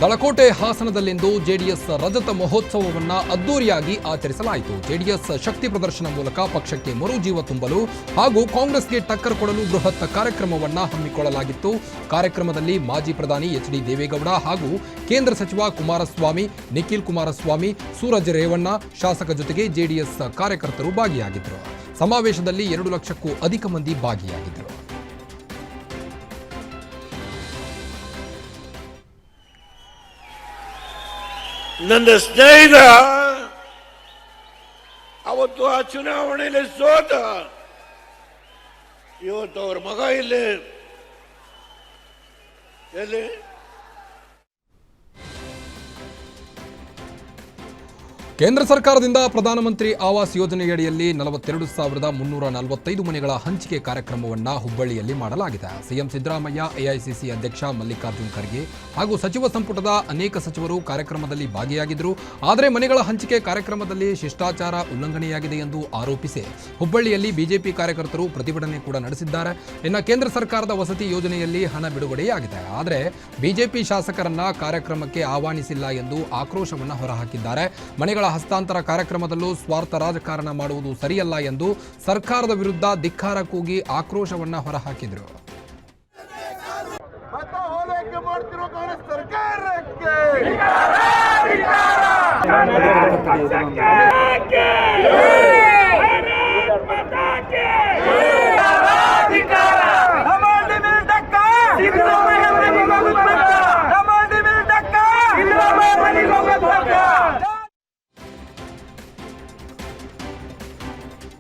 ದಳಕೋಟೆ ಹಾಸನದಲ್ಲಿಂದು JDS ರಜತ ಮಹೋತ್ಸವವನ್ನು ಅದ್ದೂರಿಯಾಗಿ ಆಚರಿಸಲಾಯಿತು. ಜೆಡಿಎಸ್ ಶಕ್ತಿ ಪ್ರದರ್ಶನ ಮೂಲಕ ಪಕ್ಷಕ್ಕೆ ಮರುಜೀವ ತುಂಬಲು ಹಾಗೂ ಕಾಂಗ್ರೆಸ್ಗೆ ಟಕ್ಕರ್ ಕೊಡಲು ಬೃಹತ್ ಕಾರ್ಯಕ್ರಮವನ್ನು ಹಮ್ಮಿಕೊಳ್ಳಲಾಗಿತ್ತು. ಕಾರ್ಯಕ್ರಮದಲ್ಲಿ ಮಾಜಿ ಪ್ರಧಾನಿ ಎಚ್.ಡಿ. ದೇವೇಗೌಡ ಹಾಗೂ ಕೇಂದ್ರ ಸಚಿವ ಕುಮಾರಸ್ವಾಮಿ, ನಿಖಿಲ್ ಕುಮಾರಸ್ವಾಮಿ, ಸೂರಜ್ ರೇವಣ್ಣ ಶಾಸಕ ಜೊತೆಗೆ ಜೆಡಿಎಸ್ ಕಾರ್ಯಕರ್ತರು ಭಾಗಿಯಾಗಿದ್ದರು. ಸಮಾವೇಶದಲ್ಲಿ 2 ಲಕ್ಷಕ್ಕೂ ಅಧಿಕ ಮಂದಿ ಭಾಗಿಯಾಗಿದ್ದರು. ನನ್ನ ಸ್ನೇಹಿತ ಅವತ್ತು ಆ ಚುನಾವಣೆಯಲ್ಲಿ ಸೋತ, ಇವತ್ತು ಅವರ ಮಗ ಎಲ್ಲಿ ಕೇಂದ್ರ ಸರ್ಕಾರದಿಂದ ಪ್ರಧಾನಮಂತ್ರಿ ಆವಾಸ್ ಯೋಜನೆಯಡಿಯಲ್ಲಿ 42,345 ಮನೆಗಳ ಹಂಚಿಕೆ ಕಾರ್ಯಕ್ರಮವನ್ನು ಹುಬ್ಬಳ್ಳಿಯಲ್ಲಿ ಮಾಡಲಾಗಿದೆ. ಸಿಎಂ ಸಿದ್ದರಾಮಯ್ಯ, ಎಐಸಿಸಿ ಅಧ್ಯಕ್ಷ ಮಲ್ಲಿಕಾರ್ಜುನ್ ಖರ್ಗೆ ಹಾಗೂ ಸಚಿವ ಸಂಪುಟದ ಅನೇಕ ಸಚಿವರು ಕಾರ್ಯಕ್ರಮದಲ್ಲಿ ಭಾಗಿಯಾಗಿದ್ದರು. ಆದರೆ ಮನೆಗಳ ಹಂಚಿಕೆ ಕಾರ್ಯಕ್ರಮದಲ್ಲಿ ಶಿಷ್ಟಾಚಾರ ಉಲ್ಲಂಘನೆಯಾಗಿದೆ ಎಂದು ಆರೋಪಿಸಿ ಹುಬ್ಬಳ್ಳಿಯಲ್ಲಿ ಬಿಜೆಪಿ ಕಾರ್ಯಕರ್ತರು ಪ್ರತಿಭಟನೆ ಕೂಡ ನಡೆಸಿದ್ದಾರೆ. ಇನ್ನು ಕೇಂದ್ರ ಸರ್ಕಾರದ ವಸತಿ ಯೋಜನೆಯಲ್ಲಿ ಹಣ ಬಿಡುಗಡೆಯಾಗಿದೆ, ಆದರೆ ಬಿಜೆಪಿ ಶಾಸಕರನ್ನ ಕಾರ್ಯಕ್ರಮಕ್ಕೆ ಆಹ್ವಾನಿಸಿಲ್ಲ ಎಂದು ಆಕ್ರೋಶವನ್ನು ಹೊರಹಾಕಿದ್ದಾರೆ. ಮನೆಗಳ ಹಸ್ತಾಂತರ ಕಾರ್ಯಕ್ರಮದಲ್ಲೂ ಸ್ವಾರ್ಥ ರಾಜಕಾರಣ ಮಾಡುವುದು ಸರಿಯಲ್ಲ ಎಂದು ಸರ್ಕಾರದ ವಿರುದ್ಧ ಧಿಕ್ಕಾರ ಕೂಗಿ ಆಕ್ರೋಶವನ್ನು ಹೊರಹಾಕಿದರು.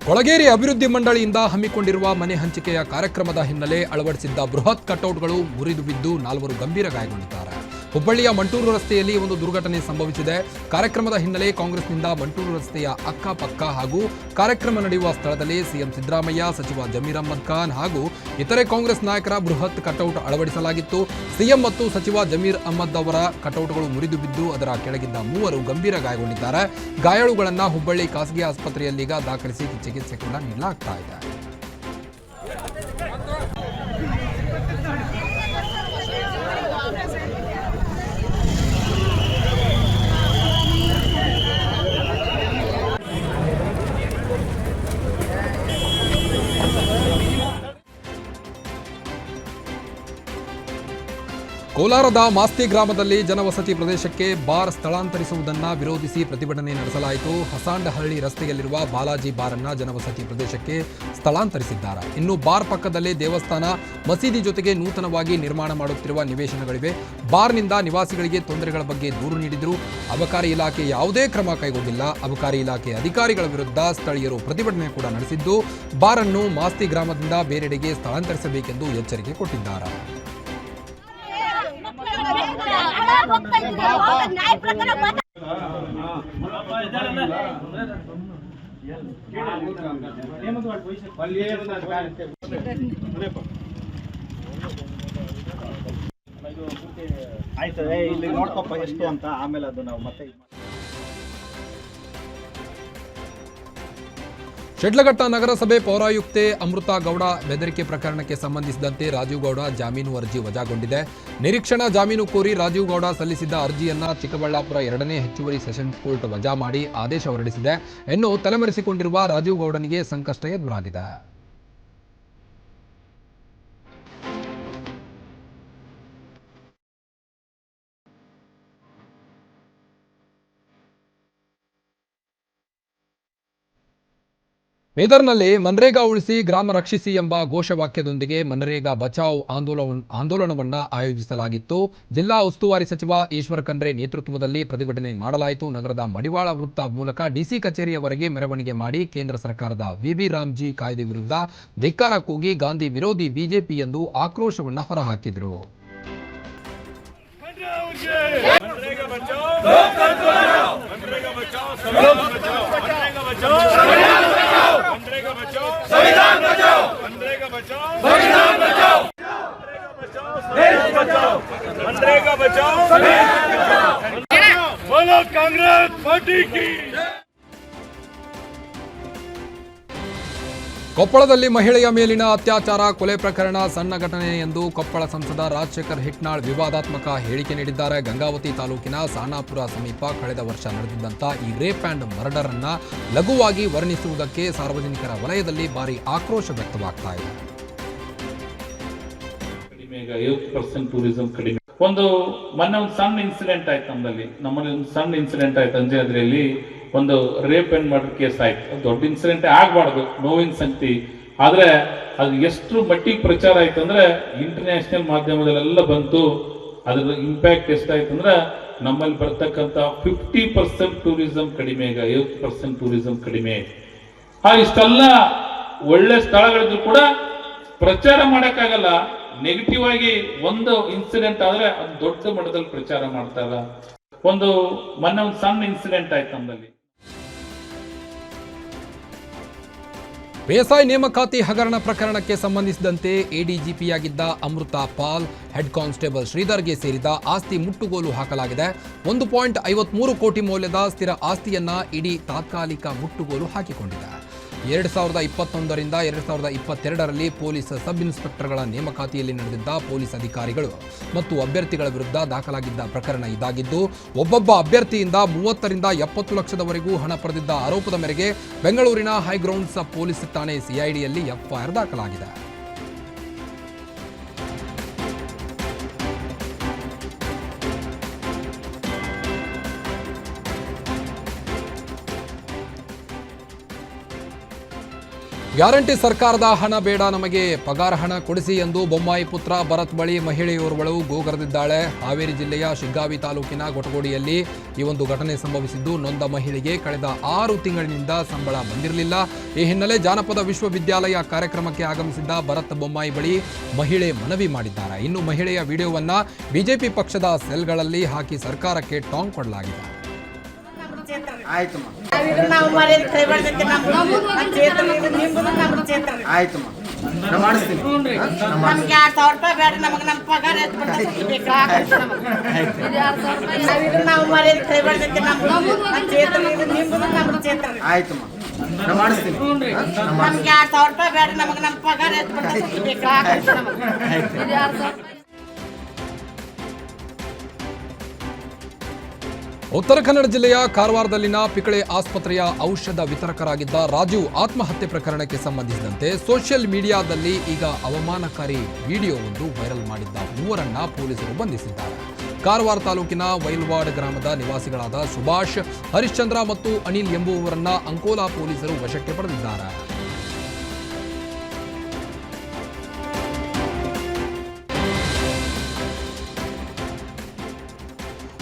ಕೊಳಗೇರಿ ಅಭಿವೃದ್ಧಿ ಮಂಡಳಿಯಿಂದ ಹಮ್ಮಿಕೊಂಡಿರುವ ಮನೆ ಹಂಚಿಕೆಯ ಕಾರ್ಯಕ್ರಮದ ಹಿನ್ನೆಲೆ ಅಳವಡಿಸಿದ್ದ ಬೃಹತ್ ಕಟೌಟ್ಗಳು ಮುರಿದು ಬಿದ್ದು 4 ಗಂಭೀರ ಗಾಯಗೊಂಡಿದ್ದಾರೆ. ಹುಬ್ಬಳ್ಳಿಯ ಮಂಟೂರು ರಸ್ತೆಯಲ್ಲಿ ಒಂದು ದುರ್ಘಟನೆ ಸಂಭವಿಸಿದೆ. ಕಾರ್ಯಕ್ರಮದ ಹಿನ್ನೆಲೆ ಕಾಂಗ್ರೆಸ್ನಿಂದ ಮಂಟೂರು ರಸ್ತೆಯ ಅಕ್ಕಪಕ್ಕ ಹಾಗೂ ಕಾರ್ಯಕ್ರಮ ನಡೆಯುವ ಸ್ಥಳದಲ್ಲಿ ಸಿಎಂ ಸಿದ್ದರಾಮಯ್ಯ, ಸಚಿವ ಜಮೀರ್ ಅಹ್ಮದ್ ಖಾನ್ ಹಾಗೂ ಇತರೆ ಕಾಂಗ್ರೆಸ್ ನಾಯಕರ ಬೃಹತ್ ಕಟೌಟ್ ಅಳವಡಿಸಲಾಗಿತ್ತು. ಸಿಎಂ ಮತ್ತು ಸಚಿವ ಜಮೀರ್ ಅಹ್ಮದ್ ಅವರ ಕಟೌಟ್ಗಳು ಮುರಿದು ಬಿದ್ದು ಅದರ ಕೆಳಗಿದ್ದ 3 ಗಂಭೀರ ಗಾಯಗೊಂಡಿದ್ದಾರೆ. ಗಾಯಾಳುಗಳನ್ನು ಹುಬ್ಬಳ್ಳಿ ಖಾಸಗಿ ಆಸ್ಪತ್ರೆಯಲ್ಲೀಗ ದಾಖಲಿಸಿ ಚಿಕಿತ್ಸೆ ಕೂಡ ನೀಡಲಾಗ್ತಾ ಇದೆ. ಕೋಲಾರದ ಮಾಸ್ತಿ ಗ್ರಾಮದಲ್ಲಿ ಜನವಸತಿ ಪ್ರದೇಶಕ್ಕೆ ಬಾರ್ ಸ್ಥಳಾಂತರಿಸುವುದನ್ನು ವಿರೋಧಿಸಿ ಪ್ರತಿಭಟನೆ ನಡೆಸಲಾಯಿತು. ಹಸಾಂಡಹಳ್ಳಿ ರಸ್ತೆಯಲ್ಲಿರುವ ಬಾಲಾಜಿ ಬಾರ್ ಅನ್ನು ಜನವಸತಿ ಪ್ರದೇಶಕ್ಕೆ ಸ್ಥಳಾಂತರಿಸಿದ್ದಾರೆ. ಇನ್ನು ಬಾರ್ ಪಕ್ಕದಲ್ಲೇ ದೇವಸ್ಥಾನ, ಮಸೀದಿ ಜೊತೆಗೆ ನೂತನವಾಗಿ ನಿರ್ಮಾಣ ಮಾಡುತ್ತಿರುವ ನಿವೇಶನಗಳಿವೆ. ಬಾರ್ನಿಂದ ನಿವಾಸಿಗಳಿಗೆ ತೊಂದರೆಗಳ ಬಗ್ಗೆ ದೂರು ನೀಡಿದರು. ಅಬಕಾರಿ ಇಲಾಖೆ ಯಾವುದೇ ಕ್ರಮ ಕೈಗೊಂಡಿಲ್ಲ. ಅಬಕಾರಿ ಇಲಾಖೆ ಅಧಿಕಾರಿಗಳ ವಿರುದ್ಧ ಸ್ಥಳೀಯರು ಪ್ರತಿಭಟನೆ ಕೂಡ ನಡೆಸಿದ್ದು, ಬಾರ್ ಅನ್ನು ಮಾಸ್ತಿ ಗ್ರಾಮದಿಂದ ಬೇರೆಡೆಗೆ ಸ್ಥಳಾಂತರಿಸಬೇಕೆಂದು ಎಚ್ಚರಿಕೆ ಕೊಟ್ಟಿದ್ದಾರೆ. ಆಯ್ತು, ಇಲ್ಲಿ ನೋಡ್ಕೊಪ್ಪ ಎಷ್ಟು ಅಂತ, ಆಮೇಲೆ ಅದು ನಾವು ಮತ್ತೆ ಶಿಡ್ಲಘಟ್ಟ ನಗರಸಭೆ ಪೌರಾಯುಕ್ತೆ ಅಮೃತಾ ಗೌಡ ಬೆದರಿಕೆ ಪ್ರಕರಣಕ್ಕೆ ಸಂಬಂಧಿಸಿದಂತೆ ರಾಜೀವ್ ಗೌಡ ಜಾಮೀನು ಅರ್ಜಿ ವಜಾಗೊಂಡಿದೆ. ನಿರೀಕ್ಷಣಾ ಜಾಮೀನು ಕೋರಿ ರಾಜೀವ್ ಗೌಡ ಸಲ್ಲಿಸಿದ್ದ ಅರ್ಜಿಯನ್ನ ಚಿಕ್ಕಬಳ್ಳಾಪುರ 2ನೇ ಹೆಚ್ಚುವರಿ ಸೆಷನ್ಸ್ ಕೋರ್ಟ್ ವಜಾ ಮಾಡಿ ಆದೇಶ ಹೊರಡಿಸಿದೆ. ಇನ್ನು ತಲೆಮರೆಸಿಕೊಂಡಿರುವ ರಾಜೀವ್ ಗೌಡನಿಗೆ ಸಂಕಷ್ಟ ಎದುರಾಗಿದೆ. ಬೀದರ್ನಲ್ಲಿ ಮನ್ರೇಗಾ ಉಳಿಸಿ ಗ್ರಾಮ ರಕ್ಷಿಸಿ ಎಂಬ ಘೋಷವಾಕ್ಯದೊಂದಿಗೆ ಮನ್ರೇಗಾ ಬಚಾವ್ ಆಂದೋಲನವನ್ನು ಆಯೋಜಿಸಲಾಗಿತ್ತು. ಜಿಲ್ಲಾ ಉಸ್ತುವಾರಿ ಸಚಿವ ಈಶ್ವರ್ ಖಂಡ್ರೆ ನೇತೃತ್ವದಲ್ಲಿ ಪ್ರತಿಭಟನೆ ಮಾಡಲಾಯಿತು. ನಗರದ ಮಡಿವಾಳ ವೃತ್ತ ಮೂಲಕ ಡಿಸಿ ಕಚೇರಿಯವರೆಗೆ ಮೆರವಣಿಗೆ ಮಾಡಿ ಕೇಂದ್ರ ಸರ್ಕಾರದ ವಿವಿ ರಾಮ್ಜಿ ಕಾಯ್ದೆ ವಿರುದ್ಧ ಧಿಕ್ಕಾರ ಕೂಗಿ ಗಾಂಧಿ ವಿರೋಧಿ ಬಿಜೆಪಿ ಎಂದು ಆಕ್ರೋಶವನ್ನು ಹೊರಹಾಕಿದರು. बोलो कांग्रेस पार्टी की। ಕೊಪ್ಪಳದಲ್ಲಿ ಮಹಿಳೆಯ ಮೇಲಿನ ಅತ್ಯಾಚಾರ ಕೊಲೆ ಪ್ರಕರಣ ಸಣ್ಣ ಘಟನೆ ಎಂದು ಕೊಪ್ಪಳ ಸಂಸದ ರಾಜಶೇಖರ್ ಹಿಟ್ನಾಳ್ ವಿವಾದಾತ್ಮಕ ಹೇಳಿಕೆ ನೀಡಿದ್ದಾರೆ. ಗಂಗಾವತಿ ತಾಲೂಕಿನ ಸಾನಾಪುರ ಸಮೀಪ ಕಳೆದ ವರ್ಷ ನಡೆದಿದ್ದಂಥ ಈ ರೇಪ್ ಆ್ಯಂಡ್ ಮರ್ಡರ್ ಅನ್ನ ಲಘುವಾಗಿ ವರ್ಣಿಸುವುದಕ್ಕೆ ಸಾರ್ವಜನಿಕರ ವಲಯದಲ್ಲಿ ಭಾರಿ ಆಕ್ರೋಶ ವ್ಯಕ್ತವಾಗ್ತಾ ಇದೆ. ಕಡಿಮೆ ಈಗ 50% ಟೂರಿಸಂ ಕಡಿಮೆ. ಒಂದು ಮೊನ್ನೆ ಒಂದು ಸಣ್ಣ ಇನ್ಸಿಡೆಂಟ್ ಆಯ್ತು ನಮ್ಮಲ್ಲಿ ಒಂದು ಸಣ್ಣ ಇನ್ಸಿಡೆಂಟ್ ಆಯ್ತು ಅಂಜನಾದ್ರಿಯಲ್ಲಿ ಒಂದು ರೇಪ್ ಅಂಡ್ ಮರ್ಡರ್ ಕೇಸ್ ಆಯ್ತು. ದೊಡ್ಡ ಇನ್ಸಿಡೆಂಟ್ ಆಗ್ಬಾರ್ದು, ನೋವಿನ ಸಂಗತಿ. ಆದ್ರೆ ಅದು ಎಷ್ಟು ಮಟ್ಟಿಗೆ ಪ್ರಚಾರ ಆಯ್ತು ಅಂದ್ರೆ ಇಂಟರ್ನ್ಯಾಷನಲ್ ಮಾಧ್ಯಮದಲ್ಲೆಲ್ಲ ಬಂತು. ಅದ್ರ ಇಂಪ್ಯಾಕ್ಟ್ ಎಷ್ಟಾಯ್ತು ಅಂದ್ರೆ ನಮ್ಮಲ್ಲಿ ಬರ್ತಕ್ಕಂಥ 50% ಟೂರಿಸಂ ಕಡಿಮೆ, ಈಗ 50% ಟೂರಿಸಂ ಕಡಿಮೆ. ಇಷ್ಟೆಲ್ಲ ಒಳ್ಳೆ ಸ್ಥಳಗಳಿದ್ರು ಕೂಡ ಪ್ರಚಾರ ಮಾಡಕ್ಕಾಗಲ್ಲ. ನೆಗೆಟಿವ್ ಆಗಿ ಒಂದು ಇನ್ಸಿಡೆಂಟ್ ಆದ್ರೆ ಅದು ದೊಡ್ಡ ಮಟ್ಟದಲ್ಲಿ ಪ್ರಚಾರ ಮಾಡ್ತಾರ. ಒಂದು ಮೊನ್ನೆ ಒಂದು ಸಣ್ಣ ಇನ್ಸಿಡೆಂಟ್ ಆಯ್ತು ನಮ್ಮಲ್ಲಿ. ಪಿಎಸ್ಐ ನೇಮಕಾತಿ ಹಗರಣ ಪ್ರಕರಣಕ್ಕೆ ಸಂಬಂಧಿಸಿದಂತೆ ಎಡಿಜಿಪಿಯಾಗಿದ್ದ ಅಮೃತಾ ಪಾಲ್, ಹೆಡ್ ಕಾನ್ಸ್ಟೇಬಲ್ ಶ್ರೀಧರ್ಗೆ ಸೇರಿದ ಆಸ್ತಿ ಮುಟ್ಟುಗೋಲು ಹಾಕಲಾಗಿದೆ. 1.53 ಕೋಟಿ ಮೌಲ್ಯದ ಸ್ಥಿರ ಆಸ್ತಿಯನ್ನ ಇಡಿ ತಾತ್ಕಾಲಿಕ ಮುಟ್ಟುಗೋಲು ಹಾಕಿಕೊಂಡಿದೆ. 2021ರಿಂದ 2022ರಲ್ಲಿ ಪೊಲೀಸ್ ಸಬ್ ಇನ್ಸ್ಪೆಕ್ಟರ್ಗಳ ನೇಮಕಾತಿಯಲ್ಲಿ ನಡೆದಿದ್ದ ಪೊಲೀಸ್ ಅಧಿಕಾರಿಗಳು ಮತ್ತು ಅಭ್ಯರ್ಥಿಗಳ ವಿರುದ್ಧ ದಾಖಲಾಗಿದ್ದ ಪ್ರಕರಣ ಇದಾಗಿದ್ದು, ಒಬ್ಬೊಬ್ಬ ಅಭ್ಯರ್ಥಿಯಿಂದ 30ರಿಂದ 70 ಲಕ್ಷದವರೆಗೂ ಹಣ ಪಡೆದಿದ್ದ ಆರೋಪದ ಮೇರೆಗೆ ಬೆಂಗಳೂರಿನ ಹೈಗ್ರೌಂಡ್ಸ್ ಪೊಲೀಸ್ ಠಾಣೆ ಸಿಐಡಿಯಲ್ಲಿ ಎಫ್ಐಆರ್ ದಾಖಲಾಗಿದೆ. ಗ್ಯಾರಂಟಿ ಸರ್ಕಾರದ ಹಣ ಬೇಡ, ನಮಗೆ ಪಗಾರ ಹಣ ಕೊಡಿಸಿ ಎಂದು ಬೊಮ್ಮಾಯಿ ಪುತ್ರ ಭರತ್ ಬಳಿ ಮಹಿಳೆಯೋರ್ವಳು ಗೋಗರೆದಿದ್ದಾಳೆ. ಹಾವೇರಿ ಜಿಲ್ಲೆಯ ಶಿಗ್ಗಾವಿ ತಾಲೂಕಿನ ಗೊಟಗೋಡಿಯಲ್ಲಿ ಈ ಒಂದು ಘಟನೆ ಸಂಭವಿಸಿದ್ದು, ನೊಂದ ಮಹಿಳೆಗೆ ಕಳೆದ 6 ತಿಂಗಳಿನಿಂದ ಸಂಬಳ ಬಂದಿರಲಿಲ್ಲ. ಈ ಹಿನ್ನೆಲೆ ಜಾನಪದ ವಿಶ್ವವಿದ್ಯಾಲಯ ಕಾರ್ಯಕ್ರಮಕ್ಕೆ ಆಗಮಿಸಿದ್ದ ಭರತ್ ಬೊಮ್ಮಾಯಿ ಬಳಿ ಮಹಿಳೆ ಮನವಿ ಮಾಡಿದ್ದಾರೆ. ಇನ್ನು ಮಹಿಳೆಯ ವಿಡಿಯೋವನ್ನ ಬಿಜೆಪಿ ಪಕ್ಷದ ಸೆಲ್ಗಳಲ್ಲಿ ಹಾಕಿ ಸರ್ಕಾರಕ್ಕೆ ಟಾಂಗ್ ಕೊಡಲಾಗಿದೆ. ಆಯ್ತು ನಾವು ಮರ್ಯಾದೆ ಕೈಬಾರ್ದಕ್ಕೆ ಆಯ್ತು ನಾ ಮಾಡಿಸ್ತೀನಿ. ನಮ್ಗೆ 2,000 ರೂಪಾಯಿ ಬೇಡ, ನಮಗೆ ನಮ್ಮ ಪಗಾರ ಎಷ್ಟು ನಾವು ಮರ್ಯಾದೆ ಕೈಬಾರ್ದಕ್ಕೆ ಆಯ್ತು ನಾ ಮಾಡಿಸ್ತೀನಿ. ನಮ್ಗೆ 2,000 ರೂಪಾಯಿ ಬೇಡ, ನಮಗೆ ನಮ್ಮ ಪಗಾರ ಎಷ್ಟು ಉತ್ತರ ಕನ್ನಡ ಜಿಲ್ಲೆಯ ಕಾರವಾರದಲ್ಲಿನ ಪಿಕಳೆ ಆಸ್ಪತ್ರೆಯ ಔಷಧ ವಿತರಕರಾಗಿದ್ದ ರಾಜು ಆತ್ಮಹತ್ಯೆ ಪ್ರಕರಣಕ್ಕೆ ಸಂಬಂಧಿಸಿದಂತೆ ಸೋಷಿಯಲ್ ಮೀಡಿಯಾದಲ್ಲಿ ಈಗ ಅವಮಾನಕಾರಿ ವಿಡಿಯೋವೊಂದು ವೈರಲ್ ಮಾಡಿದ್ದ ಮೂವರನ್ನ ಪೊಲೀಸರು ಬಂಧಿಸಿದ್ದಾರೆ. ಕಾರವಾರ ತಾಲೂಕಿನ ವೈಲ್ವಾಡ್ ಗ್ರಾಮದ ನಿವಾಸಿಗಳಾದ ಸುಭಾಷ್, ಹರಿಶ್ಚಂದ್ರ ಮತ್ತು ಅನಿಲ್ ಎಂಬುವವರನ್ನ ಅಂಕೋಲಾ ಪೊಲೀಸರು ವಶಕ್ಕೆ ಪಡೆದಿದ್ದಾರೆ.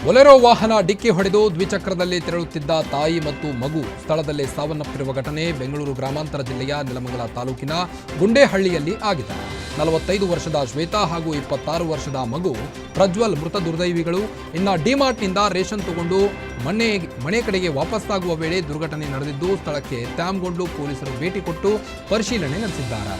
ಬೊಲೆರೋ ವಾಹನ ಡಿಕ್ಕಿ ಹೊಡೆದು ದ್ವಿಚಕ್ರದಲ್ಲಿ ತೆರಳುತ್ತಿದ್ದ ತಾಯಿ ಮತ್ತು ಮಗು ಸ್ಥಳದಲ್ಲೇ ಸಾವನ್ನಪ್ಪಿರುವ ಘಟನೆ ಬೆಂಗಳೂರು ಗ್ರಾಮಾಂತರ ಜಿಲ್ಲೆಯ ನೆಲಮಂಗಲ ತಾಲೂಕಿನ ಗುಂಡೇಹಳ್ಳಿಯಲ್ಲಿ ಆಗಿದೆ. 45 ವರ್ಷದ ಶ್ವೇತಾ ಹಾಗೂ 26 ವರ್ಷದ ಮಗು ಪ್ರಜ್ವಲ್ ಮೃತ ದುರ್ದೈವಿಗಳು. ಇನ್ನು ಡಿಮಾರ್ಟ್ನಿಂದ ರೇಷನ್ ತಗೊಂಡು ಮನೆ ಕಡೆಗೆ ವಾಪಸ್ಸಾಗುವ ವೇಳೆ ದುರ್ಘಟನೆ ನಡೆದಿದ್ದು, ಸ್ಥಳಕ್ಕೆ ತ್ಯಾಮ್ಗೊಂಡು ಪೊಲೀಸರು ಭೇಟಿ ಕೊಟ್ಟು ಪರಿಶೀಲನೆ ನಡೆಸಿದ್ದಾರೆ.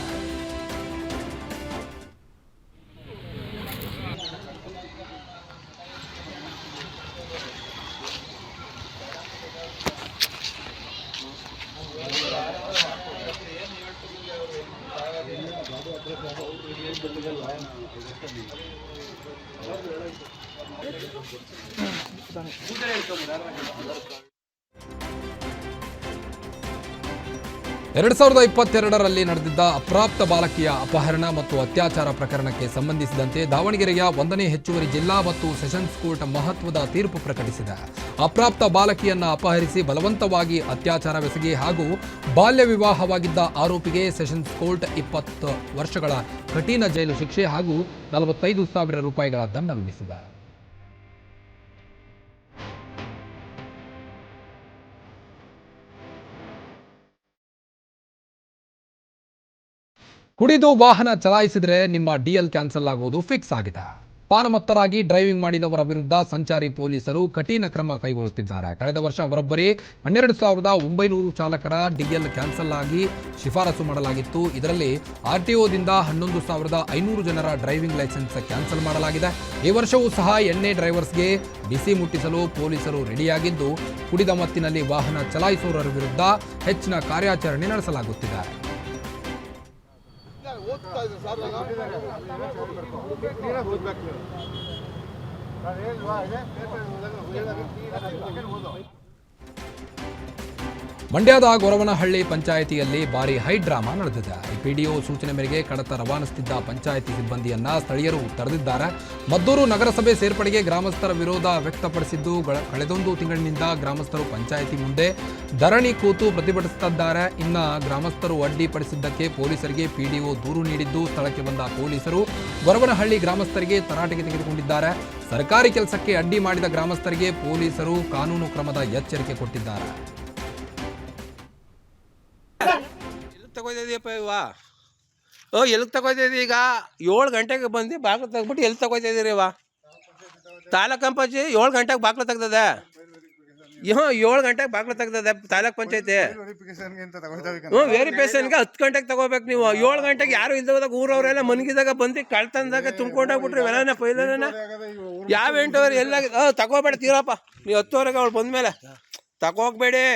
ಎರಡು 2022ರಲ್ಲಿ ನಡೆದಿದ್ದ ಅಪ್ರಾಪ್ತ ಬಾಲಕಿಯ ಅಪಹರಣ ಮತ್ತು ಅತ್ಯಾಚಾರ ಪ್ರಕರಣಕ್ಕೆ ಸಂಬಂಧಿಸಿದಂತೆ ದಾವಣಗೆರೆಯ 1ನೇ ಹೆಚ್ಚುವರಿ ಜಿಲ್ಲಾ ಮತ್ತು ಸೆಷನ್ಸ್ ಕೋರ್ಟ್ ಮಹತ್ವದ ತೀರ್ಪು ಪ್ರಕಟಿಸಿದೆ. ಅಪ್ರಾಪ್ತ ಬಾಲಕಿಯನ್ನ ಅಪಹರಿಸಿ ಬಲವಂತವಾಗಿ ಅತ್ಯಾಚಾರವೆಸಗಿ ಹಾಗೂ ಬಾಲ್ಯ ವಿವಾಹವಾಗಿದ್ದ ಆರೋಪಿಗೆ ಸೆಷನ್ಸ್ ಕೋರ್ಟ್ 20 ವರ್ಷಗಳ ಕಠಿಣ ಜೈಲು ಶಿಕ್ಷೆ ಹಾಗೂ 45,000 ರೂಪಾಯಿಗಳ ದಂಡ ವಿಧಿಸಿದೆ. ಕುಡಿದು ವಾಹನ ಚಲಾಯಿಸಿದರೆ ನಿಮ್ಮ ಡಿಎಲ್ ಕ್ಯಾನ್ಸಲ್ ಆಗುವುದು ಫಿಕ್ಸ್ ಆಗಿದೆ. ಪಾನಮತ್ತರಾಗಿ ಡ್ರೈವಿಂಗ್ ಮಾಡಿದವರ ವಿರುದ್ಧ ಸಂಚಾರಿ ಪೊಲೀಸರು ಕಠಿಣ ಕ್ರಮ ಕೈಗೊಳ್ಳುತ್ತಿದ್ದಾರೆ. ಕಳೆದ ವರ್ಷ ಬರೋಬ್ಬರಿ 12,900 ಚಾಲಕರ ಡಿಎಲ್ ಕ್ಯಾನ್ಸಲ್ ಆಗಿ ಶಿಫಾರಸು ಮಾಡಲಾಗಿತ್ತು. ಇದರಲ್ಲಿ ಆರ್ಟಿಒದಿಂದ 11,500 ಜನರ ಡ್ರೈವಿಂಗ್ ಲೈಸೆನ್ಸ್ ಕ್ಯಾನ್ಸಲ್ ಮಾಡಲಾಗಿದೆ. ಈ ವರ್ಷವೂ ಸಹ ಎಣ್ಣೆ ಡ್ರೈವರ್ಸ್ಗೆ ಬಿಸಿ ಮುಟ್ಟಿಸಲು ಪೊಲೀಸರು ರೆಡಿಯಾಗಿದ್ದು, ಕುಡಿದ ಮತ್ತಿನಲ್ಲಿ ವಾಹನ ಚಲಾಯಿಸುವವರ ವಿರುದ್ಧ ಹೆಚ್ಚಿನ ಕಾರ್ಯಾಚರಣೆ ನಡೆಸಲಾಗುತ್ತಿದೆ. ಮಂಡ್ಯದ ಗೊರವನಹಳ್ಳಿ ಪಂಚಾಯಿತಿಯಲ್ಲಿ ಭಾರಿ ಹೈ ಡ್ರಾಮಾ ನಡೆದಿದೆ. ಪಿಡಿಒ ಸೂಚನೆ ಮೇರೆಗೆ ಕಡತ ರವಾನಿಸುತ್ತಿದ್ದ ಪಂಚಾಯಿತಿ ಸಿಬ್ಬಂದಿಯನ್ನ ಸ್ಥಳೀಯರು ತಡೆದಿದ್ದಾರೆ. ಮದ್ದೂರು ನಗರಸಭೆ ಸೇರ್ಪಡೆಗೆ ಗ್ರಾಮಸ್ಥರ ವಿರೋಧ ವ್ಯಕ್ತಪಡಿಸಿದ್ದು, ಕಳೆದೊಂದು ತಿಂಗಳಿನಿಂದ ಗ್ರಾಮಸ್ಥರು ಪಂಚಾಯಿತಿ ಮುಂದೆ ಧರಣಿ ಕೂತು ಪ್ರತಿಭಟಿಸುತ್ತಿದ್ದಾರೆ. ಇನ್ನು ಗ್ರಾಮಸ್ಥರು ಅಡ್ಡಿಪಡಿಸಿದ್ದಕ್ಕೆ ಪೊಲೀಸರಿಗೆ ಪಿಡಿಒ ದೂರು ನೀಡಿದ್ದು, ಸ್ಥಳಕ್ಕೆ ಬಂದ ಪೊಲೀಸರು ಗೊರವನಹಳ್ಳಿ ಗ್ರಾಮಸ್ಥರಿಗೆ ತರಾಟೆಗೆ ತೆಗೆದುಕೊಂಡಿದ್ದಾರೆ. ಸರ್ಕಾರಿ ಕೆಲಸಕ್ಕೆ ಅಡ್ಡಿ ಮಾಡಿದ ಗ್ರಾಮಸ್ಥರಿಗೆ ಪೊಲೀಸರು ಕಾನೂನು ಕ್ರಮದ ಎಚ್ಚರಿಕೆ ಕೊಟ್ಟಿದ್ದಾರೆ. ತಗೋತಿದ್ದೀಯಪ್ಪ ಎಲ್ಲಿಗೆ ತಗೋತಿದ್ದೀವಿ? ಈಗ 7 ಗಂಟೆಗೆ ಬಂದು ಬಾಗಿಲು ತೆಗ್ಬಿಟ್ಟು ಎಲ್ಲಿ ತಗೋತಿದ್ದೀರಿ ತಾಲೂಕ್ ಪಂಚಾಯತಿ 7 ಗಂಟೆಗೆ ಬಾಗಿಲು ತೆಗ್ದದೆ. 7 ಗಂಟೆಗೆ ಬಾಗಿಲು ತೆಗ್ದದೆ ತಾಲೂಕ್ ಪಂಚಾಯತಿ. ವೆರಿಫಿಕೇಶನ್ಗೆ 10 ಗಂಟೆಗೆ ತಗೋಬೇಕು ನೀವು. 7 ಗಂಟೆಗೆ ಯಾರು ಇಲ್ದಾಗ ಊರವರೆಲ್ಲ ಮನ್ಗಿದಾಗ ಬಂದು ಕಳ್ತಂದಾಗ ತುಂಬ್ಕೊಂಡೋಗ್ಬಿಟ್ರಿ ಇವೆಲ್ಲ ಫೈಲನ ಯಾವ 8 ಎಲ್ಲ ತಗೋಬೇಡ ತೀರಪ್ಪ. ನೀವು 10ವರೆಗೆ ಅವ್ಳು ಬಂದ್ಮೇಲೆ ತಗೋಗ್ಬೇಡಿ.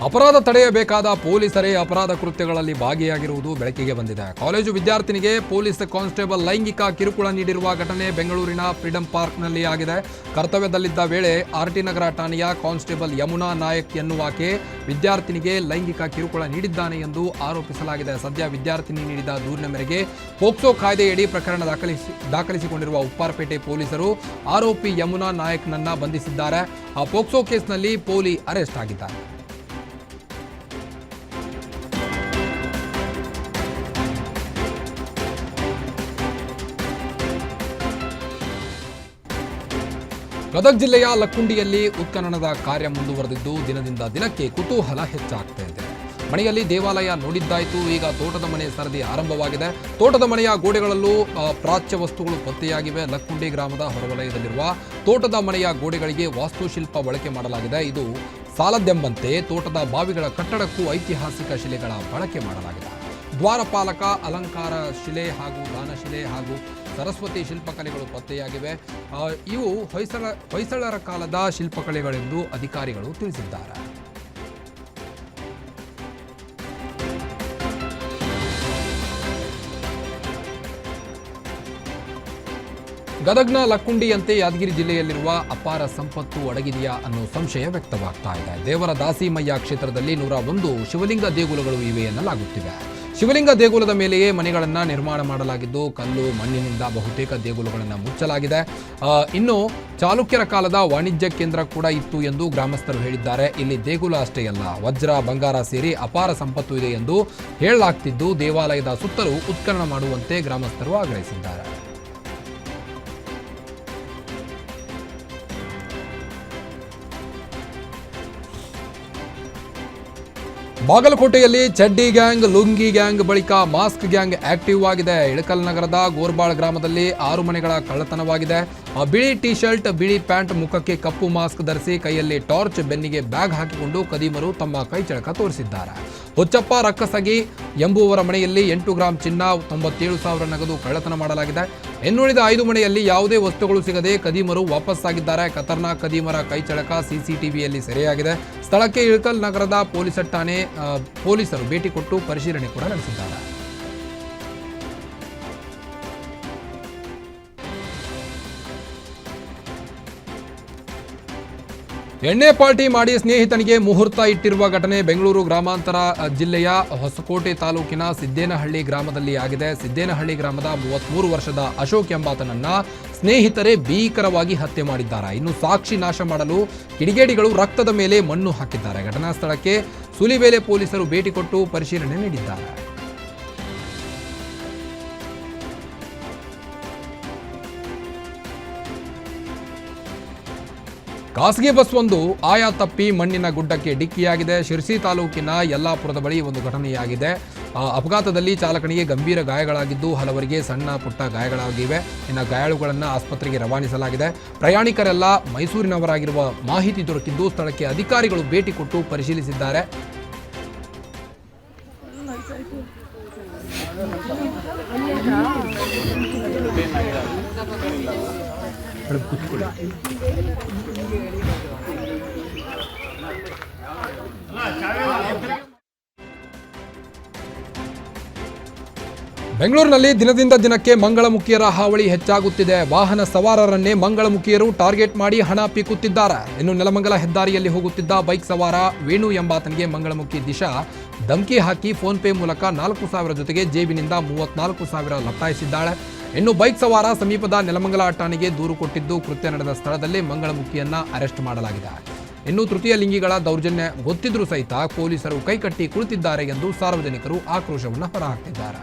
ಅಪರಾಧ ತಡೆಯಬೇಕಾದ ಪೊಲೀಸರೇ ಅಪರಾಧ ಕೃತ್ಯಗಳಲ್ಲಿ ಭಾಗಿಯಾಗಿರುವುದು ಬೆಳಕಿಗೆ ಬಂದಿದೆ. ಕಾಲೇಜು ವಿದ್ಯಾರ್ಥಿನಿಗೆ ಪೊಲೀಸ್ ಕಾನ್ಸ್ಟೇಬಲ್ ಲೈಂಗಿಕ ಕಿರುಕುಳ ನೀಡಿರುವ ಘಟನೆ ಬೆಂಗಳೂರಿನ ಫ್ರೀಡಂ ಪಾರ್ಕ್ನಲ್ಲಿ ಆಗಿದೆ. ಕರ್ತವ್ಯದಲ್ಲಿದ್ದ ವೇಳೆ ಆರ್ಟಿ ನಗರ ಠಾಣೆಯ ಕಾನ್ಸ್ಟೇಬಲ್ ಯಮುನಾ ನಾಯಕ್ ಎನ್ನುವಾಕೆ ವಿದ್ಯಾರ್ಥಿನಿಗೆ ಲೈಂಗಿಕ ಕಿರುಕುಳ ನೀಡಿದ್ದಾನೆ ಎಂದು ಆರೋಪಿಸಲಾಗಿದೆ. ಸದ್ಯ ವಿದ್ಯಾರ್ಥಿನಿ ನೀಡಿದ ದೂರಿನ ಮೇರೆಗೆ ಪೋಕ್ಸೋ ಕಾಯ್ದೆಯಡಿ ಪ್ರಕರಣ ದಾಖಲಿಸಿಕೊಂಡಿರುವ ಉಪ್ಪಾರಪೇಟೆ ಪೊಲೀಸರು ಆರೋಪಿ ಯಮುನಾ ನಾಯಕ್ನನ್ನ ಬಂಧಿಸಿದ್ದಾರೆ. ಆ ಪೋಕ್ಸೋ ಕೇಸ್ನಲ್ಲಿ ಪೋಲಿ ಅರೆಸ್ಟ್ ಆಗಿದ್ದಾರೆ. ಗದಗ ಜಿಲ್ಲೆಯ ಲಕ್ಕುಂಡಿಯಲ್ಲಿ ಉತ್ಖನನದ ಕಾರ್ಯ ಮುಂದುವರೆದಿದ್ದು ದಿನದಿಂದ ದಿನಕ್ಕೆ ಕುತೂಹಲ ಹೆಚ್ಚಾಗ್ತಾ ಇದೆ. ಮನೆಯಲ್ಲಿ ದೇವಾಲಯ ನೋಡಿದ್ದಾಯಿತು, ಈಗ ತೋಟದ ಮನೆ ಸರದಿ ಆರಂಭವಾಗಿದೆ. ತೋಟದ ಮನೆಯ ಗೋಡೆಗಳಲ್ಲೂ ಪ್ರಾಚ್ಯ ವಸ್ತುಗಳು ಪತ್ತೆಯಾಗಿವೆ. ಲಕ್ಕುಂಡಿ ಗ್ರಾಮದ ಹೊರವಲಯದಲ್ಲಿರುವ ತೋಟದ ಮನೆಯ ಗೋಡೆಗಳಿಗೆ ವಾಸ್ತುಶಿಲ್ಪ ಬಳಕೆ ಮಾಡಲಾಗಿದೆ. ಇದು ಸಾಲದೆಂಬಂತೆ ತೋಟದ ಬಾವಿಗಳ ಕಟ್ಟಡಕ್ಕೂ ಐತಿಹಾಸಿಕ ಶಿಲೆಗಳ ಬಳಕೆ ಮಾಡಲಾಗಿದೆ. ದ್ವಾರಪಾಲಕ, ಅಲಂಕಾರ ಶಿಲೆ ಹಾಗೂ ದಾನಶಿಲೆ ಹಾಗೂ ಸರಸ್ವತಿ ಶಿಲ್ಪಕಲೆಗಳು ಪತ್ತೆಯಾಗಿವೆ. ಇವು ಹೊಯ್ಸಳರ ಕಾಲದ ಶಿಲ್ಪಕಲೆಗಳೆಂದು ಅಧಿಕಾರಿಗಳು ತಿಳಿಸಿದ್ದಾರೆ. ಗದಗ್ನ ಲಕ್ಕುಂಡಿಯಂತೆ ಯಾದಗಿರಿ ಜಿಲ್ಲೆಯಲ್ಲಿರುವ ಅಪಾರ ಸಂಪತ್ತು ಅಡಗಿದೆಯಾ ಅನ್ನೋ ಸಂಶಯ ವ್ಯಕ್ತವಾಗ್ತಾ ಇದೆ. ದೇವರ ದಾಸಿಮಯ್ಯ ಕ್ಷೇತ್ರದಲ್ಲಿ 101 ಶಿವಲಿಂಗ ದೇಗುಲಗಳು ಇವೆ ಎನ್ನಲಾಗುತ್ತಿವೆ. ಶಿವಲಿಂಗ ದೇಗುಲದ ಮೇಲೆಯೇ ಮನೆಗಳನ್ನು ನಿರ್ಮಾಣ ಮಾಡಲಾಗಿದ್ದು, ಕಲ್ಲು ಮಣ್ಣಿನಿಂದ ಬಹುತೇಕ ದೇಗುಲಗಳನ್ನು ಮುಚ್ಚಲಾಗಿದೆ. ಇನ್ನು ಚಾಲುಕ್ಯರ ಕಾಲದ ವಾಣಿಜ್ಯ ಕೇಂದ್ರ ಕೂಡ ಇತ್ತು ಎಂದು ಗ್ರಾಮಸ್ಥರು ಹೇಳಿದ್ದಾರೆ. ಇಲ್ಲಿ ದೇಗುಲ ಅಷ್ಟೇ ಅಲ್ಲ, ವಜ್ರ ಬಂಗಾರ ಸೇರಿ ಅಪಾರ ಸಂಪತ್ತು ಇದೆ ಎಂದು ಹೇಳಲಾಗ್ತಿದ್ದು, ದೇವಾಲಯದ ಸುತ್ತಲೂ ಉತ್ಖನನ ಮಾಡುವಂತೆ ಗ್ರಾಮಸ್ಥರು ಆಗ್ರಹಿಸಿದ್ದಾರೆ. ಬಾಗಲಕೋಟೆಯಲ್ಲಿ ಚಡ್ಡಿ ಗ್ಯಾಂಗ್, ಲುಂಗಿ ಗ್ಯಾಂಗ್ ಬಳಿಕ ಮಾಸ್ಕ್ ಗ್ಯಾಂಗ್ ಆಕ್ಟಿವ್ ಆಗಿದೆ. ಇಳಕಲ್ ನಗರದ ಗೋರ್ಬಾಳ್ ಗ್ರಾಮದಲ್ಲಿ 6 ಮನೆಗಳ ಕಳ್ಳತನವಾಗಿದೆ. ಬಿಳಿ ಟಿ ಶರ್ಟ್, ಬಿಳಿ ಪ್ಯಾಂಟ್, ಮುಖಕ್ಕೆ ಕಪ್ಪು ಮಾಸ್ಕ್ ಧರಿಸಿ ಕೈಯಲ್ಲಿ ಟಾರ್ಚ್, ಬೆನ್ನಿಗೆ ಬ್ಯಾಗ್ ಹಾಕಿಕೊಂಡು ಕದೀಮರು ತಮ್ಮ ಕೈಚಳಕ ತೋರಿಸಿದ್ದಾರೆ. ಹುಚ್ಚಪ್ಪ ರಕ್ಕಸಗಿ ಎಂಬುವರ ಮನೆಯಲ್ಲಿ 8 ಗ್ರಾಂ ಚಿನ್ನ, 97,000 ನಗದು ಕಳ್ಳತನ ಮಾಡಲಾಗಿದೆ. ಇನ್ನುಳಿದ 5 ಮನೆಯಲ್ಲಿ ಯಾವುದೇ ವಸ್ತುಗಳು ಸಿಗದೆ ಕದೀಮರು ವಾಪಸ್ಸಾಗಿದ್ದಾರೆ. ಖತರ್ನಾಕ್ ಕದೀಮರ ಕೈಚಳಕ ಸಿಸಿಟಿವಿಯಲ್ಲಿ ಸೆರೆಯಾಗಿದೆ. ಸ್ಥಳಕ್ಕೆ ಇಳಕಲ್ ನಗರದ ಪೊಲೀಸರು ಭೇಟಿ ಕೊಟ್ಟು ಪರಿಶೀಲನೆ ಕೂಡ ನಡೆಸಿದ್ದಾರೆ. ಎಣ್ಣೆ ಪಾರ್ಟಿ ಮಾಡಿ ಸ್ನೇಹಿತನಿಗೆ ಮುಹೂರ್ತ ಇಟ್ಟಿರುವ ಘಟನೆ ಬೆಂಗಳೂರು ಗ್ರಾಮಾಂತರ ಜಿಲ್ಲೆಯ ಹೊಸಕೋಟೆ ತಾಲೂಕಿನ ಸಿದ್ದೇನಹಳ್ಳಿ ಗ್ರಾಮದಲ್ಲಿ ಆಗಿದೆ. ಸಿದ್ದೇನಹಳ್ಳಿ ಗ್ರಾಮದ 33 ವರ್ಷದ ಅಶೋಕ್ ಎಂಬಾತನನ್ನ ಸ್ನೇಹಿತರೇ ಭೀಕರವಾಗಿ ಹತ್ಯೆ ಮಾಡಿದ್ದಾರೆ. ಇನ್ನು ಸಾಕ್ಷಿ ನಾಶ ಮಾಡಲು ಕಿಡಿಗೇಡಿಗಳು ರಕ್ತದ ಮೇಲೆ ಮಣ್ಣು ಹಾಕಿದ್ದಾರೆ. ಘಟನಾ ಸ್ಥಳಕ್ಕೆ ಸುಲಿಬೇಲೆ ಪೊಲೀಸರು ಭೇಟಿ ಕೊಟ್ಟು ಪರಿಶೀಲನೆ ನೀಡಿದ್ದಾರೆ. ಖಾಸಗಿ ಬಸ್ ಒಂದು ಆಯಾ ತಪ್ಪಿ ಮಣ್ಣಿನ ಗುಡ್ಡಕ್ಕೆ ಡಿಕ್ಕಿಯಾಗಿದೆ. ಶಿರ್ಸಿ ತಾಲೂಕಿನ ಯಲ್ಲಾಪುರದ ಬಳಿ ಒಂದು ಘಟನೆಯಾಗಿದೆ. ಅಪಘಾತದಲ್ಲಿ ಚಾಲಕನಿಗೆ ಗಂಭೀರ ಗಾಯಗಳಾಗಿದ್ದು, ಹಲವರಿಗೆ ಸಣ್ಣ ಪುಟ್ಟ ಗಾಯಗಳಾಗಿವೆ. ಇನ್ನು ಗಾಯಾಳುಗಳನ್ನು ಆಸ್ಪತ್ರೆಗೆ ರವಾನಿಸಲಾಗಿದೆ. ಪ್ರಯಾಣಿಕರೆಲ್ಲ ಮೈಸೂರಿನವರಾಗಿರುವ ಮಾಹಿತಿ ದೊರಕಿದ್ದು, ಸ್ಥಳಕ್ಕೆ ಅಧಿಕಾರಿಗಳು ಭೇಟಿ ಕೊಟ್ಟು ಪರಿಶೀಲಿಸಿದ್ದಾರೆ. ಬೆಂಗಳೂರಿನಲ್ಲಿ ದಿನದಿಂದ ದಿನಕ್ಕೆ ಮಂಗಳಮುಖಿಯರ ಹಾವಳಿ ಹೆಚ್ಚಾಗುತ್ತಿದೆ. ವಾಹನ ಸವಾರರನ್ನೇ ಮಂಗಳಮುಖಿಯರು ಟಾರ್ಗೆಟ್ ಮಾಡಿ ಹಣ ಪೀಕುತ್ತಿದ್ದಾರೆ. ಇನ್ನು ನೆಲಮಂಗಲ ಹೆದ್ದಾರಿಯಲ್ಲಿ ಹೋಗುತ್ತಿದ್ದ ಬೈಕ್ ಸವಾರ ವೇಣು ಎಂಬಾತನಿಗೆ ಮಂಗಳಮುಖಿ ದಿಶಾ ಧಮಕಿ ಹಾಕಿ ಫೋನ್ ಪೇ ಮೂಲಕ 4,000 ಜೊತೆಗೆ ಜೇಬಿನಿಂದ 34,000 ಲಪ್ಟಾಯಿಸಿದ್ದಾಳೆ. ಇನ್ನು ಬೈಕ್ ಸವಾರ ಸಮೀಪದ ನೆಲಮಂಗಲ ಠಾಣೆಗೆ ದೂರು ಕೊಟ್ಟಿದ್ದು, ಕೃತ್ಯ ನಡೆದ ಸ್ಥಳದಲ್ಲೇ ಮಂಗಳಮುಖಿಯನ್ನ ಅರೆಸ್ಟ್ ಮಾಡಲಾಗಿದೆ. ಇನ್ನು ತೃತೀಯ ಲಿಂಗಿಗಳ ದೌರ್ಜನ್ಯ ಗೊತ್ತಿದ್ರೂ ಸಹಿತ ಪೊಲೀಸರು ಕೈಕಟ್ಟಿ ಕುಳಿತಿದ್ದಾರೆ ಎಂದು ಸಾರ್ವಜನಿಕರು ಆಕ್ರೋಶವನ್ನು ಹೊರಹಾಕಿದ್ದಾರೆ.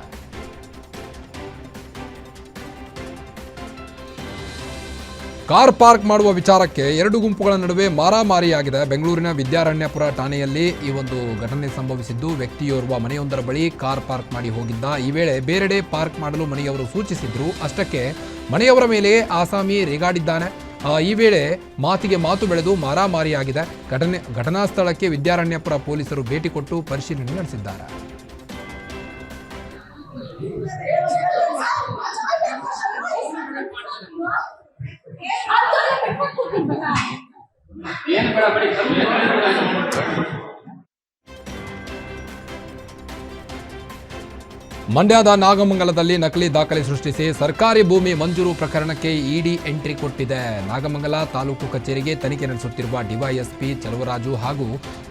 ಕಾರ್ ಪಾರ್ಕ್ ಮಾಡುವ ವಿಚಾರಕ್ಕೆ ಎರಡು ಗುಂಪುಗಳ ನಡುವೆ ಮಾರಾಮಾರಿಯಾಗಿದೆ. ಬೆಂಗಳೂರಿನ ವಿದ್ಯಾರಣ್ಯಪುರ ಠಾಣೆಯಲ್ಲಿ ಈ ಒಂದು ಘಟನೆ ಸಂಭವಿಸಿದ್ದು, ವ್ಯಕ್ತಿಯೋರ್ವ ಮನೆಯೊಂದರ ಬಳಿ ಕಾರ್ ಪಾರ್ಕ್ ಮಾಡಿ ಹೋಗಿದ್ದ. ಈ ವೇಳೆ ಬೇರೆಡೆ ಪಾರ್ಕ್ ಮಾಡಲು ಮನೆಯವರು ಸೂಚಿಸಿದ್ರು. ಅಷ್ಟಕ್ಕೆ ಮನೆಯವರ ಮೇಲೆ ಆಸಾಮಿ ರೇಗಾಡಿದ್ದಾನೆ. ಈ ವೇಳೆ ಮಾತಿಗೆ ಮಾತು ಬೆಳೆದು ಮಾರಾಮಾರಿಯಾಗಿದೆ. ಘಟನಾ ಸ್ಥಳಕ್ಕೆ ವಿದ್ಯಾರಣ್ಯಪುರ ಪೊಲೀಸರು ಭೇಟಿ ಕೊಟ್ಟು ಪರಿಶೀಲನೆ ನಡೆಸಿದ್ದಾರೆ. ಮಂಡ್ಯದ ನಾಗಮಂಗಲದಲ್ಲಿ ನಕಲಿ ದಾಖಲೆ ಸೃಷ್ಟಿಸಿ ಸರ್ಕಾರಿ ಭೂಮಿ ಮಂಜೂರು ಪ್ರಕರಣಕ್ಕೆ ಇಡಿ ಎಂಟ್ರಿ ಕೊಟ್ಟಿದೆ. ನಾಗಮಂಗಲ ತಾಲೂಕು ಕಚೇರಿಗೆ ತನಿಖೆ ನಡೆಸುತ್ತಿರುವ ಡಿವೈಎಸ್ಪಿ ಚಲುವರಾಜು ಹಾಗೂ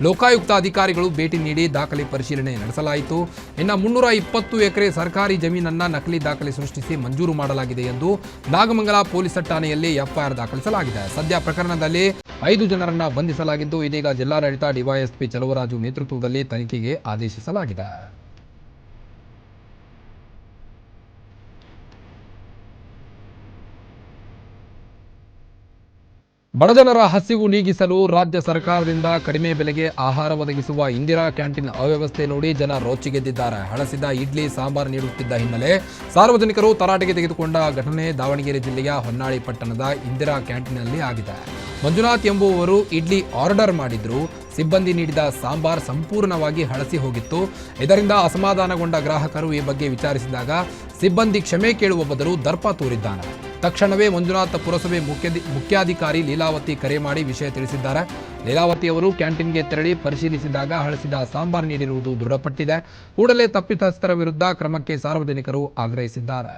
ಲೋಕಾಯುಕ್ತ ಅಧಿಕಾರಿಗಳು ಭೇಟಿ ನೀಡಿ ದಾಖಲೆ ಪರಿಶೀಲನೆ ನಡೆಸಲಾಯಿತು. ಇನ್ನು 320 ಎಕರೆ ಸರ್ಕಾರಿ ಜಮೀನನ್ನ ನಕಲಿ ದಾಖಲೆ ಸೃಷ್ಟಿಸಿ ಮಂಜೂರು ಮಾಡಲಾಗಿದೆ ಎಂದು ನಾಗಮಂಗಲ ಪೊಲೀಸ್ ಠಾಣೆಯಲ್ಲಿ ಎಫ್ಐಆರ್ ದಾಖಲಿಸಲಾಗಿದೆ. ಸದ್ಯ ಪ್ರಕರಣದಲ್ಲಿ 5 ಜನರನ್ನ ಬಂಧಿಸಲಾಗಿದ್ದು, ಇದೀಗ ಜಿಲ್ಲಾಡಳಿತ ಡಿವೈಎಸ್ಪಿ ಚಲುವರಾಜು ನೇತೃತ್ವದಲ್ಲಿ ತನಿಖೆಗೆ ಆದೇಶಿಸಲಾಗಿದೆ. ಬಡಜನರ ಹಸಿವು ನೀಗಿಸಲು ರಾಜ್ಯ ಸರ್ಕಾರದಿಂದ ಕಡಿಮೆ ಬೆಲೆಗೆ ಆಹಾರ ಒದಗಿಸುವ ಇಂದಿರಾ ಕ್ಯಾಂಟೀನ್ ಅವ್ಯವಸ್ಥೆ ನೋಡಿ ಜನ ರೋಚಿಗೆದ್ದಿದ್ದಾರೆ. ಹಳಸಿದ ಇಡ್ಲಿ ಸಾಂಬಾರ್ ನೀಡುತ್ತಿದ್ದ ಹಿನ್ನೆಲೆ ಸಾರ್ವಜನಿಕರು ತರಾಟೆಗೆ ತೆಗೆದುಕೊಂಡ ಘಟನೆ ದಾವಣಗೆರೆ ಜಿಲ್ಲೆಯ ಹೊನ್ನಾಳಿ ಪಟ್ಟಣದ ಇಂದಿರಾ ಕ್ಯಾಂಟೀನ್ನಲ್ಲಿ ಆಗಿದೆ. ಮಂಜುನಾಥ್ ಎಂಬುವವರು ಇಡ್ಲಿ ಆರ್ಡರ್ ಮಾಡಿದ್ರು. ಸಿಬ್ಬಂದಿ ನೀಡಿದ ಸಾಂಬಾರ್ ಸಂಪೂರ್ಣವಾಗಿ ಹಳಸಿ ಹೋಗಿತ್ತು. ಇದರಿಂದ ಅಸಮಾಧಾನಗೊಂಡ ಗ್ರಾಹಕರು ಈ ಬಗ್ಗೆ ವಿಚಾರಿಸಿದಾಗ ಸಿಬ್ಬಂದಿ ಕ್ಷಮೆ ಕೇಳುವ ಬದಲು ದರ್ಪ ತೋರಿದ್ದಾನೆ. ತಕ್ಷಣವೇ ಮಂಜುನಾಥ್ ಪುರಸಭೆ ಮುಖ್ಯಾಧಿಕಾರಿ ಲೀಲಾವತಿ ಕರೆ ಮಾಡಿ ವಿಷಯ ತಿಳಿಸಿದ್ದಾರೆ. ಲೀಲಾವತಿ ಅವರು ಕ್ಯಾಂಟೀನ್ಗೆ ತೆರಳಿ ಪರಿಶೀಲಿಸಿದಾಗ ಹಳಸಿದ ಸಾಂಬಾರ್ ನೀಡಿರುವುದು ದೃಢಪಟ್ಟಿದೆ. ಕೂಡಲೇ ತಪ್ಪಿತಸ್ಥರ ವಿರುದ್ಧ ಕ್ರಮಕ್ಕೆ ಸಾರ್ವಜನಿಕರು ಆಗ್ರಹಿಸಿದ್ದಾರೆ.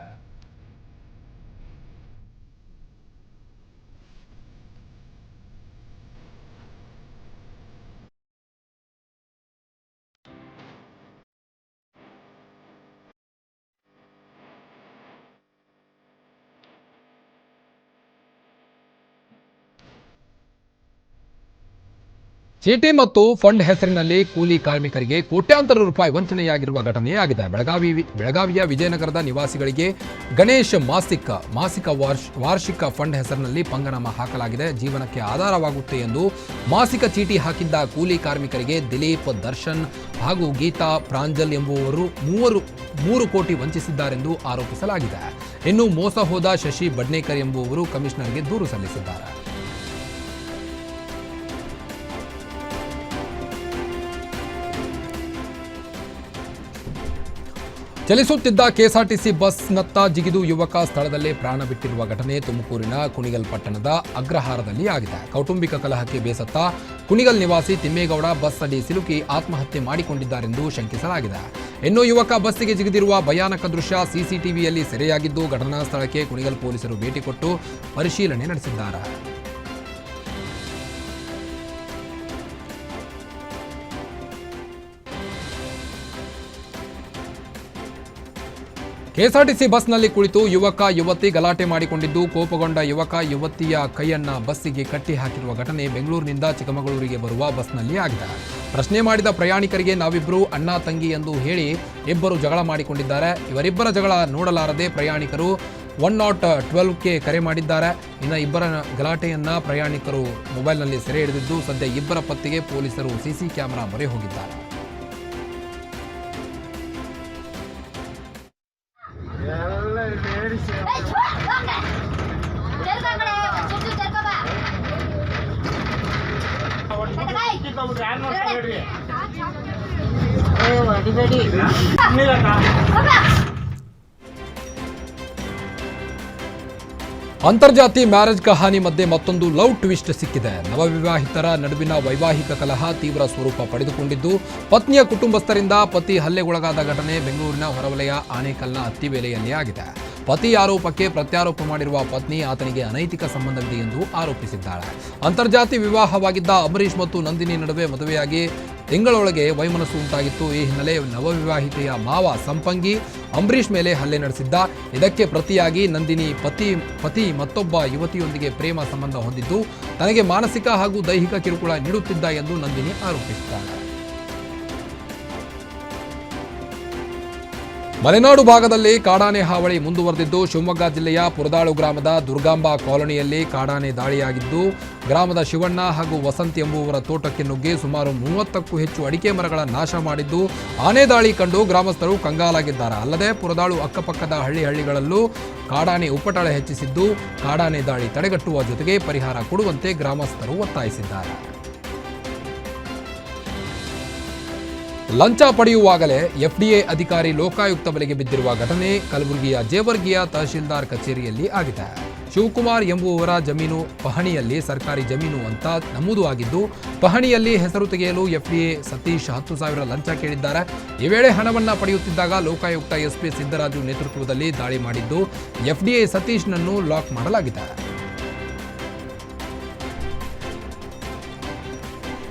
ಚೀಟಿ ಮತ್ತು ಫಂಡ್ ಹೆಸರಿನಲ್ಲಿ ಕೂಲಿ ಕಾರ್ಮಿಕರಿಗೆ ಕೋಟ್ಯಾಂತರ ರೂಪಾಯಿ ವಂಚನೆಯಾಗಿರುವ ಘಟನೆಯಾಗಿದೆ. ಬೆಳಗಾವಿಯ ವಿಜಯನಗರದ ನಿವಾಸಿಗಳಿಗೆ ಗಣೇಶ್ ಮಾಸಿಕ ವಾರ್ಷಿಕ ಫಂಡ್ ಹೆಸರಿನಲ್ಲಿ ಪಂಗನಾಮ ಹಾಕಲಾಗಿದೆ. ಜೀವನಕ್ಕೆ ಆಧಾರವಾಗುತ್ತೆ ಎಂದು ಮಾಸಿಕ ಚೀಟಿ ಹಾಕಿದ್ದ ಕೂಲಿ ಕಾರ್ಮಿಕರಿಗೆ ದಿಲೀಪ್, ದರ್ಶನ್ ಹಾಗೂ ಗೀತಾ ಪ್ರಾಂಜಲ್ ಎಂಬುವವರು 3 ಕೋಟಿ ವಂಚಿಸಿದ್ದಾರೆಂದು ಆರೋಪಿಸಲಾಗಿದೆ. ಇನ್ನು ಮೋಸ ಹೋದ ಶಶಿ ಬಡ್ನೇಕರ್ ಎಂಬುವವರು ಕಮಿಷನರ್ಗೆ ದೂರು ಸಲ್ಲಿಸಿದ್ದಾರೆ. ಚಲಿಸುತ್ತಿದ್ದ ಕೆಎಸ್ಆರ್ಟಿಸಿ ಬಸ್ನತ್ತ ಜಿಗಿದು ಯುವಕ ಸ್ಥಳದಲ್ಲೇ ಪ್ರಾಣ ಬಿಟ್ಟಿರುವ ಘಟನೆ ತುಮಕೂರಿನ ಕುಣಿಗಲ್ ಪಟ್ಟಣದ ಅಗ್ರಹಾರದಲ್ಲಿ ಆಗಿದೆ. ಕೌಟುಂಬಿಕ ಕಲಹಕ್ಕೆ ಬೇಸತ್ತ ಕುಣಿಗಲ್ ನಿವಾಸಿ ತಿಮ್ಮೇಗೌಡ ಬಸ್ ಅಡಿ ಸಿಲುಕಿ ಆತ್ಮಹತ್ಯೆ ಮಾಡಿಕೊಂಡಿದ್ದಾರೆಂದು ಶಂಕಿಸಲಾಗಿದೆ. ಇನ್ನು ಯುವಕ ಬಸ್ಸಿಗೆ ಜಿಗಿದಿರುವ ಭಯಾನಕ ದೃಶ್ಯ ಸಿಸಿಟಿವಿಯಲ್ಲಿ ಸೆರೆಯಾಗಿದ್ದು, ಘಟನಾ ಸ್ಥಳಕ್ಕೆ ಕುಣಿಗಲ್ ಪೊಲೀಸರು ಭೇಟಿ ಕೊಟ್ಟು ಪರಿಶೀಲನೆ ನಡೆಸಿದ್ದಾರೆ. ಕೆಎಸ್ಆರ್ಟಿಸಿ ಬಸ್ನಲ್ಲಿ ಕುಳಿತು ಯುವತಿ ಗಲಾಟೆ ಮಾಡಿಕೊಂಡಿದ್ದು, ಕೋಪಗೊಂಡ ಯುವತಿಯ ಕೈಯನ್ನ ಬಸ್ಸಿಗೆ ಕಟ್ಟಿ ಹಾಕಿರುವ ಘಟನೆ ಬೆಂಗಳೂರಿನಿಂದ ಚಿಕ್ಕಮಗಳೂರಿಗೆ ಬರುವ ಬಸ್ನಲ್ಲಿ ಆಗಿದೆ. ಪ್ರಶ್ನೆ ಮಾಡಿದ ಪ್ರಯಾಣಿಕರಿಗೆ ನಾವಿಬ್ಬರು ಅಣ್ಣ ತಂಗಿ ಎಂದು ಹೇಳಿ ಇಬ್ಬರು ಜಗಳ ಮಾಡಿಕೊಂಡಿದ್ದಾರೆ. ಇವರಿಬ್ಬರ ಜಗಳ ನೋಡಲಾರದೆ ಪ್ರಯಾಣಿಕರು 112ಕ್ಕೆ ಕರೆ ಮಾಡಿದ್ದಾರೆ. ಇನ್ನು ಇಬ್ಬರ ಗಲಾಟೆಯನ್ನ ಪ್ರಯಾಣಿಕರು ಮೊಬೈಲ್ನಲ್ಲಿ ಸೆರೆ ಹಿಡಿದಿದ್ದು, ಸದ್ಯ ಇಬ್ಬರ ಪತ್ತೆಗೆ ಪೊಲೀಸರು ಸಿಸಿ ಕ್ಯಾಮೆರಾ ಮೊರೆ ಹೋಗಿದ್ದಾರೆ. ಅಂತರ್ಜಾತಿ ಮ್ಯಾರೇಜ್ ಕಹಾನಿ ಮಧ್ಯೆ ಮತ್ತೊಂದು ಲವ್ ಟ್ವಿಸ್ಟ್ ಸಿಕ್ಕಿದೆ. ನವವಿವಾಹಿತರ ನಡುವಿನ ವೈವಾಹಿಕ ಕಲಹ ತೀವ್ರ ಸ್ವರೂಪ ಪಡೆದುಕೊಂಡಿದ್ದು, ಪತ್ನಿಯ ಕುಟುಂಬಸ್ಥರಿಂದ ಪತಿ ಹಲ್ಲೆಗೊಳಗಾದ ಘಟನೆ ಬೆಂಗಳೂರಿನ ಹೊರವಲಯ ಆನೇಕಲ್ನ ಅತ್ತಿಬೇಲೆಯಲ್ಲಿ ಆಗಿದೆ. ಪತಿ ಆರೋಪಕ್ಕೆ ಪ್ರತ್ಯಾರೋಪ ಮಾಡಿರುವ ಪತ್ನಿ ಆತನಿಗೆ ಅನೈತಿಕ ಸಂಬಂಧವಿದೆ ಎಂದು ಆರೋಪಿಸಿದ್ದಾಳೆ. ಅಂತರ್ಜಾತಿ ವಿವಾಹವಾಗಿದ್ದ ಅಂಬರೀಷ್ ಮತ್ತು ನಂದಿನಿ ನಡುವೆ ಮದುವೆಯಾಗಿ ತಿಂಗಳೊಳಗೆ ವೈಮನಸ್ಸು ಉಂಟಾಗಿತ್ತು. ಈ ಹಿನ್ನೆಲೆ ನವವಿವಾಹಿತೆಯ ಮಾವ ಸಂಪಂಗಿ ಅಂಬರೀಷ್ ಮೇಲೆ ಹಲ್ಲೆ ನಡೆಸಿದ್ದ. ಇದಕ್ಕೆ ಪ್ರತಿಯಾಗಿ ನಂದಿನಿ ಪತಿ ಮತ್ತೊಬ್ಬ ಯುವತಿಯೊಂದಿಗೆ ಪ್ರೇಮ ಸಂಬಂಧ ಹೊಂದಿದ್ದು ತನಗೆ ಮಾನಸಿಕ ಹಾಗೂ ದೈಹಿಕ ಕಿರುಕುಳ ನೀಡುತ್ತಿದ್ದ ಎಂದು ನಂದಿನಿ ಆರೋಪಿಸಿದ್ದಾಳೆ. ಮಲೆನಾಡು ಭಾಗದಲ್ಲಿ ಕಾಡಾನೆ ಹಾವಳಿ ಮುಂದುವರೆದಿದ್ದು, ಶಿವಮೊಗ್ಗ ಜಿಲ್ಲೆಯ ಪುರದಾಳು ಗ್ರಾಮದ ದುರ್ಗಾಂಬ ಕಾಲೋನಿಯಲ್ಲಿ ಕಾಡಾನೆ ದಾಳಿಯಾಗಿದ್ದು, ಗ್ರಾಮದ ಶಿವಣ್ಣ ಹಾಗೂ ವಸಂತ್ ಎಂಬುವರ ತೋಟಕ್ಕೆ ನುಗ್ಗಿ ಸುಮಾರು 30ಕ್ಕೂ ಹೆಚ್ಚು ಅಡಿಕೆ ಮರಗಳ ನಾಶ ಮಾಡಿದ್ದು, ಆನೆ ದಾಳಿ ಕಂಡು ಗ್ರಾಮಸ್ಥರು ಕಂಗಾಲಾಗಿದ್ದಾರೆ. ಅಲ್ಲದೆ ಪುರದಾಳು ಅಕ್ಕಪಕ್ಕದ ಹಳ್ಳಿಗಳಲ್ಲೂ ಕಾಡಾನೆ ಉಪಟಳ ಹೆಚ್ಚಿಸಿದ್ದು, ಕಾಡಾನೆ ದಾಳಿ ತಡೆಗಟ್ಟುವ ಜೊತೆಗೆ ಪರಿಹಾರ ಕೊಡುವಂತೆ ಗ್ರಾಮಸ್ಥರು ಒತ್ತಾಯಿಸಿದ್ದಾರೆ. ಲಂಚ ಪಡೆಯುವಾಗಲೇ ಎಫ್ಡಿಎ ಅಧಿಕಾರಿ ಲೋಕಾಯುಕ್ತ ಬಲೆಗೆ ಬಿದ್ದಿರುವ ಘಟನೆ ಕಲಬುರಗಿಯ ಜೇವರ್ಗಿಯ ತಹಶೀಲ್ದಾರ್ ಕಚೇರಿಯಲ್ಲಿ ಆಗಿದೆ. ಶಿವಕುಮಾರ್ ಎಂಬುವವರ ಜಮೀನು ಪಹಣಿಯಲ್ಲಿ ಸರ್ಕಾರಿ ಜಮೀನು ಅಂತ ನಮೂದು ಆಗಿದ್ದು, ಪಹಣಿಯಲ್ಲಿ ಹೆಸರು ತೆಗೆಯಲು ಎಫ್ಡಿಎ ಸತೀಶ್ 10,000 ಲಂಚ ಕೇಳಿದ್ದಾರೆ. ಈ ವೇಳೆ ಹಣವನ್ನ ಪಡೆಯುತ್ತಿದ್ದಾಗ ಲೋಕಾಯುಕ್ತ ಎಸ್ಪಿ ಸಿದ್ದರಾಜು ನೇತೃತ್ವದಲ್ಲಿ ದಾಳಿ ಮಾಡಿದ್ದು, ಎಫ್ಡಿಎ ಸತೀಶ್ನನ್ನು ಲಾಕ್ ಮಾಡಲಾಗಿದೆ.